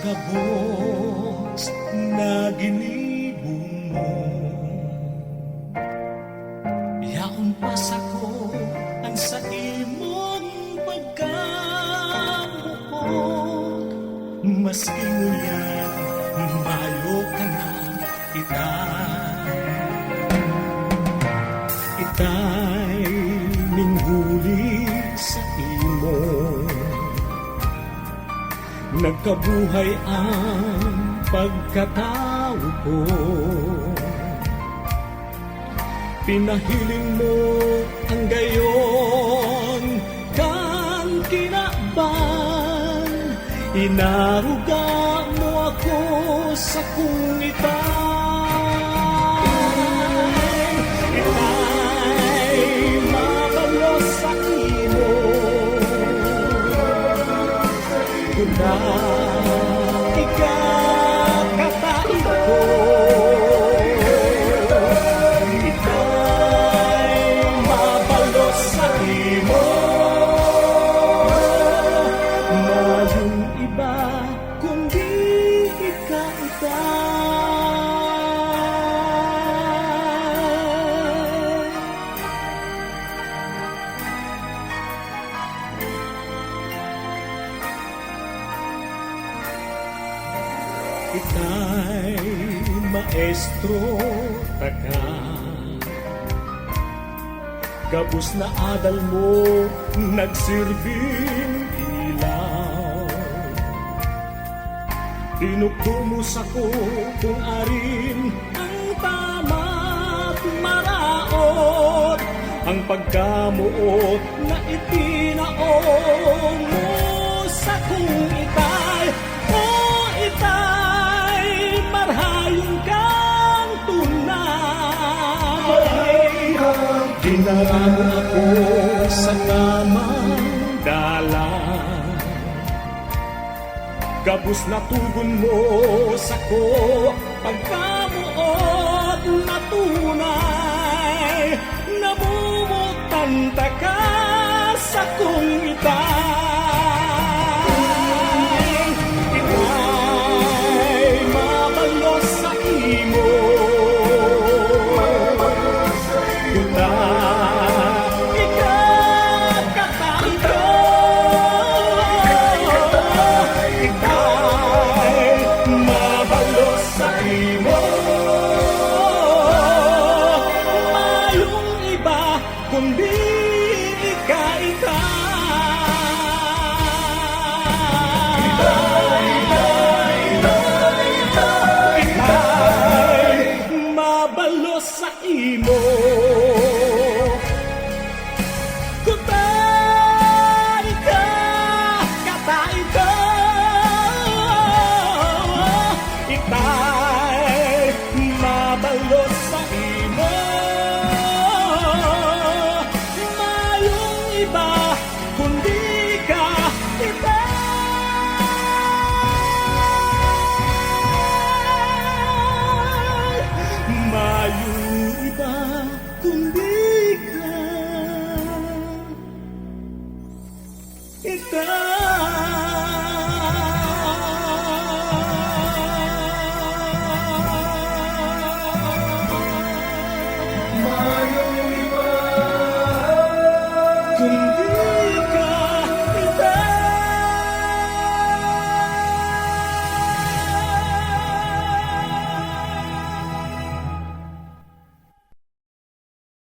kabos na ginibong mo, yaon pasako ang sa imong pagkamuot. Maski nguyan mayo ka na itay minghuli sa imo. Nagkabuhay ang pagkatao ko, pinahiling mo ang gayon kan kinaban. Inaruga mo ako sa kung itay mabalos sa imo. Kuna ikakatain ko, itay mabalos sa imo. Mayong iba kundi ikaw. Itay maestro taka, gabos na adal mo nagsilbing ilaw. Tinukumo sa ko kung arin ang tama't maraot, ang pagkamuot na itinaong mo sa kung itay. O itay, marhayong kang tunay. Dinaramo ako sa tamang dalan, gabos na tugon mo sa ko pagkamuot na tunay. Namumutanta ka sa kung itay. Kundi itay mabalos sa imo. Kutay ka katay ka, itay mabalos sa imo. Iba kundi ka itay. Mayong iba kundi ka itay.